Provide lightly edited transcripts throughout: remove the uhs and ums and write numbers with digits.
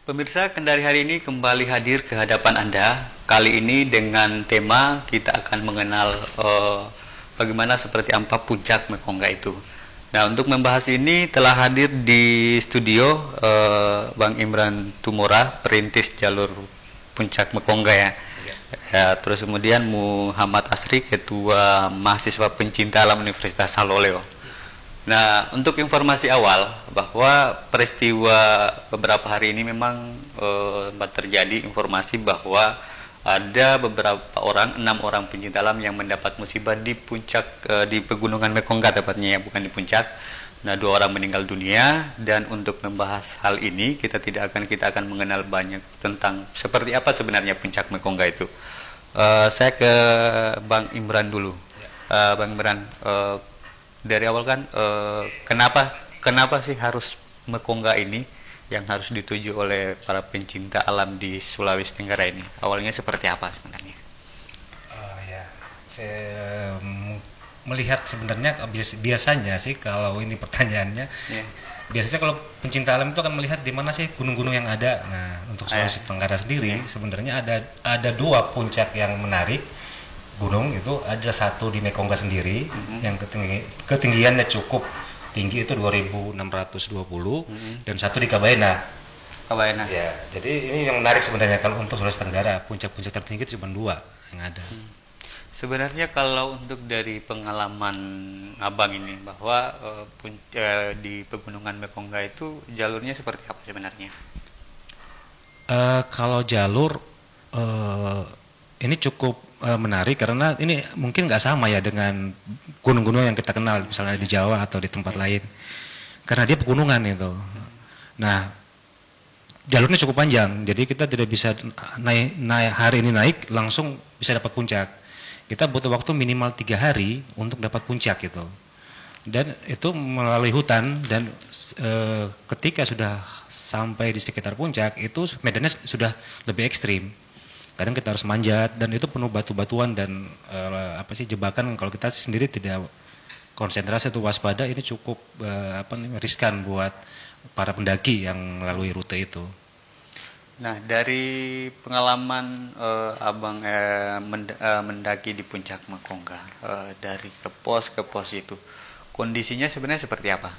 Pemirsa, Kendari hari ini kembali hadir ke hadapan Anda. Kali ini dengan tema kita akan mengenal bagaimana seperti apa puncak Mekongga itu. Nah, untuk membahas ini telah hadir di studio Bang Imran Tumora, perintis jalur puncak Mekongga ya. Ya, terus kemudian Muhammad Asri, ketua mahasiswa pencinta alam Universitas Saloleo. Nah, untuk informasi awal bahwa peristiwa beberapa hari ini memang sempat terjadi informasi bahwa ada beberapa orang, 6 orang pencinta alam yang mendapat musibah di puncak di pegunungan Mekongga tepatnya ya, bukan di puncak. Nah, 2 orang meninggal dunia dan untuk membahas hal ini kita akan mengenal banyak tentang seperti apa sebenarnya puncak Mekongga itu. Saya ke Bang Imran dulu. Bang Imran, dari awal kan kenapa sih harus Mekongga ini yang harus dituju oleh para pencinta alam di Sulawesi Tenggara ini? Awalnya seperti apa sebenarnya? Ya, saya melihat sebenarnya biasanya sih kalau ini pertanyaannya, biasanya kalau pencinta alam itu akan melihat di mana sih gunung-gunung yang ada. Nah, untuk Sulawesi Tenggara sendiri sebenarnya ada 2 puncak yang menarik. Gunung itu ada satu di Mekongga sendiri yang ketinggiannya cukup tinggi itu 2620 dan satu di Kabaena. Ya, jadi ini yang menarik sebenarnya kalau untuk Sulawesi Tenggara, puncak-puncak tertinggi itu cuma 2 yang ada. Sebenarnya kalau untuk dari pengalaman Abang ini bahwa di pegunungan Mekongga itu jalurnya seperti apa sebenarnya? Kalau jalur ini cukup menarik karena ini mungkin nggak sama ya dengan gunung-gunung yang kita kenal misalnya di Jawa atau di tempat lain karena dia pegunungan itu. Nah, jalurnya cukup panjang jadi kita tidak bisa naik hari ini naik langsung bisa dapat puncak. Kita butuh waktu minimal 3 hari untuk dapat puncak itu, dan itu melalui hutan dan ketika sudah sampai di sekitar puncak itu medannya sudah lebih ekstrim. Kadang kita harus manjat dan itu penuh batu-batuan dan jebakan kalau kita sendiri tidak konsentrasi atau waspada ini cukup riskan buat para pendaki yang melalui rute itu. Nah, dari pengalaman Abang mendaki di puncak Mekongga dari ke pos itu kondisinya sebenarnya seperti apa?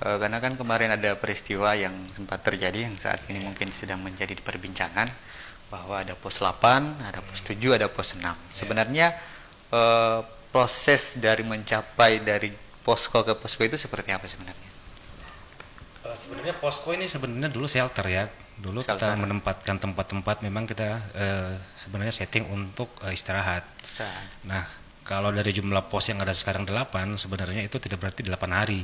Karena kan kemarin ada peristiwa yang sempat terjadi yang saat ini mungkin sedang menjadi perbincangan bahwa ada pos 8, ada pos 7, ada pos 6. Sebenarnya proses dari mencapai dari posko ke posko itu seperti apa sebenarnya? Sebenarnya posko ini sebenarnya dulu shelter ya. Dulu kita menempatkan tempat-tempat memang kita sebenarnya setting untuk istirahat. Nah, kalau dari jumlah pos yang ada sekarang 8, sebenarnya itu tidak berarti 8 hari.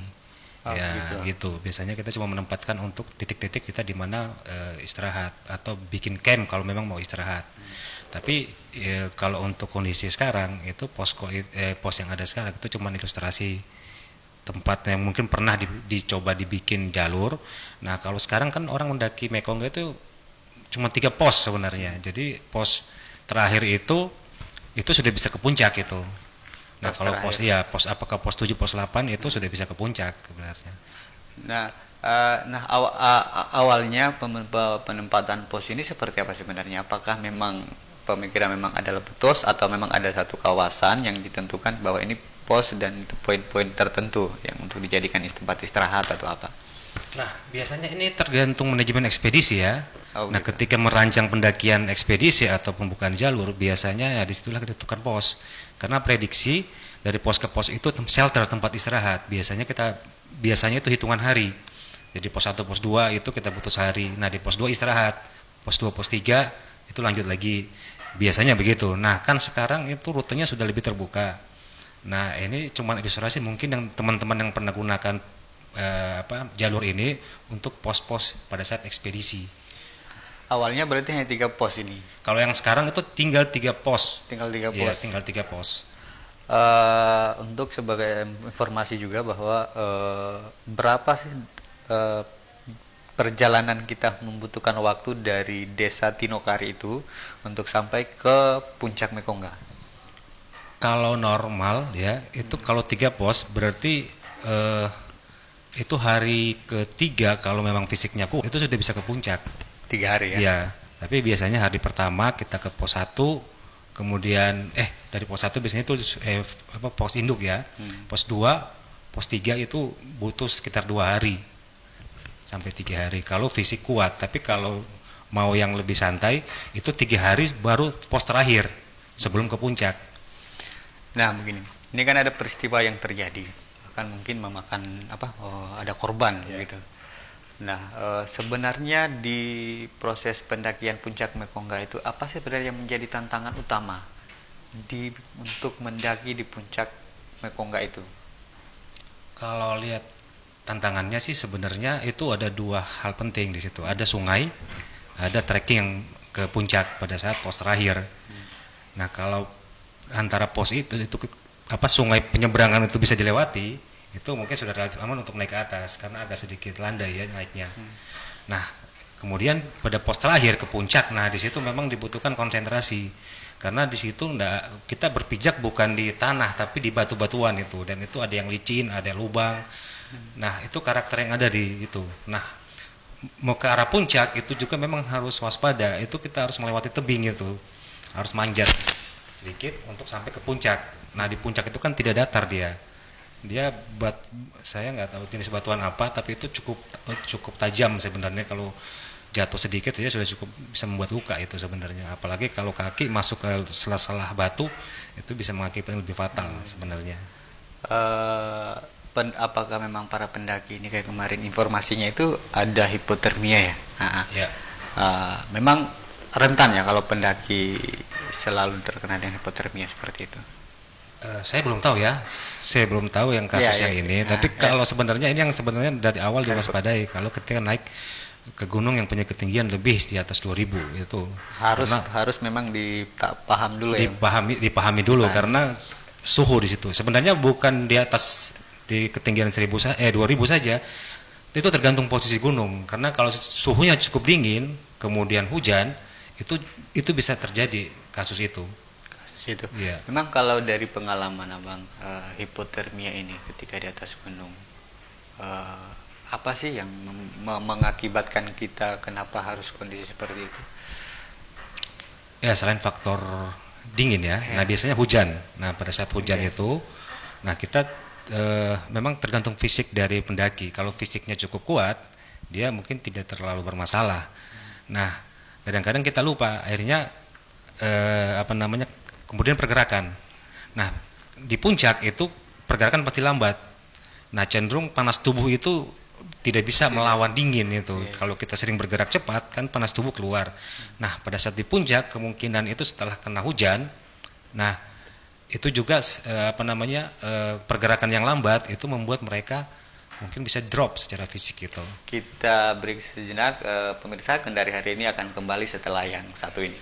Gitu. Biasanya kita cuma menempatkan untuk titik-titik kita di mana istirahat atau bikin camp kalau memang mau istirahat. Tapi kalau untuk kondisi sekarang itu pos yang ada sekarang itu cuma ilustrasi tempat yang mungkin pernah dicoba dibikin jalur. Nah, kalau sekarang kan orang mendaki Mekongga itu cuma 3 pos sebenarnya. Jadi pos terakhir itu sudah bisa ke puncak itu. Nah, kalau apakah pos 7, pos 8 itu sudah bisa ke puncak sebenarnya. Nah, awalnya penempatan pos ini seperti apa sebenarnya? Apakah memang pemikiran memang adalah pos atau memang ada satu kawasan yang ditentukan bahwa ini pos dan itu poin-poin tertentu yang untuk dijadikan tempat istirahat atau apa? Nah, biasanya ini tergantung manajemen ekspedisi ya. Nah, ketika merancang pendakian ekspedisi atau pembukaan jalur, biasanya ya disitulah ditentukan pos. Karena prediksi dari pos ke pos itu shelter tempat istirahat. Biasanya itu hitungan hari. Jadi pos 1, pos 2 itu kita butuh sehari. Nah, di pos 2 istirahat. Pos 2, pos 3 itu lanjut lagi. Biasanya begitu. Nah, kan sekarang itu rutenya sudah lebih terbuka. Nah, ini cuma ilustrasi mungkin yang teman-teman yang pernah gunakan jalur ini untuk pos-pos pada saat ekspedisi. Awalnya berarti hanya 3 pos ini. Kalau yang sekarang itu tinggal 3 pos. Tinggal 3 pos. Iya, tinggal 3 pos. Untuk sebagai informasi juga bahwa berapa sih perjalanan kita membutuhkan waktu dari desa Tinokari itu untuk sampai ke puncak Mekongga? Kalau normal ya, itu kalau 3 pos berarti itu hari ketiga kalau memang fisiknya kuat itu sudah bisa ke puncak. 3 hari ya? Iya, tapi biasanya hari pertama kita ke pos 1, kemudian dari pos 1 biasanya itu pos induk ya. Pos 2, pos 3 itu butuh sekitar 2 hari sampai 3 hari kalau fisik kuat. Tapi kalau mau yang lebih santai itu 3 hari baru pos terakhir sebelum ke puncak. Nah begini, ini kan ada peristiwa yang terjadi, akan mungkin memakan ada korban gitu. Nah sebenarnya di proses pendakian puncak Mekongga itu apa sih sebenarnya yang menjadi tantangan utama untuk mendaki di puncak Mekongga itu? Kalau lihat tantangannya sih sebenarnya itu ada 2 hal penting di situ. Ada sungai, ada trekking yang ke puncak pada saat pos terakhir. Nah kalau antara pos itu sungai penyeberangan itu bisa dilewati, itu mungkin sudah relatif aman untuk naik ke atas karena agak sedikit landai ya naiknya. Nah kemudian pada pos terakhir ke puncak, nah di situ memang dibutuhkan konsentrasi karena di situ kita berpijak bukan di tanah tapi di batu-batuan itu, dan itu ada yang licin, ada lubang. Nah itu karakter yang ada di itu. Nah mau ke arah puncak itu juga memang harus waspada, itu kita harus melewati tebing itu, harus manjat sedikit untuk sampai ke puncak. Nah di puncak itu kan tidak datar dia saya nggak tahu jenis batuan apa, tapi itu cukup tajam sebenarnya. Kalau jatuh sedikit saja sudah cukup bisa membuat luka itu sebenarnya, apalagi kalau kaki masuk ke sela-sela batu itu bisa mengakibatkan lebih fatal sebenarnya. Apakah memang para pendaki ini kayak kemarin informasinya itu ada hipotermia ya? Ya. Memang rentan ya kalau pendaki selalu terkena dengan hipotermia seperti itu. Saya belum tahu ya, yang kasus yang ini. Tapi kalau sebenarnya ini yang sebenarnya dari awal diwaspadai kalau ketika naik ke gunung yang punya ketinggian lebih di atas 2000 itu harus memang dipaham dulu dipahami dulu karena suhu di situ sebenarnya bukan di atas di ketinggian 2000 saja, itu tergantung posisi gunung. Karena kalau suhunya cukup dingin kemudian hujan itu bisa terjadi kasus itu. Ya. Memang kalau dari pengalaman abang hipotermia ini ketika di atas gunung, apa sih yang mengakibatkan kita kenapa harus kondisi seperti itu? Ya selain faktor dingin ya. Nah biasanya hujan. Nah pada saat hujan itu, nah kita memang tergantung fisik dari pendaki. Kalau fisiknya cukup kuat, dia mungkin tidak terlalu bermasalah. Nah kadang-kadang kita lupa, akhirnya kemudian pergerakan. Nah di puncak itu pergerakan pasti lambat. Nah cenderung panas tubuh itu tidak bisa melawan dingin itu. Kalau kita sering bergerak cepat kan panas tubuh keluar. Nah pada saat di puncak kemungkinan itu setelah kena hujan, nah itu juga pergerakan yang lambat itu membuat mereka mungkin bisa drop secara fisik gitu. Kita break sejenak, pemirsa. Kendari hari ini akan kembali setelah yang satu ini.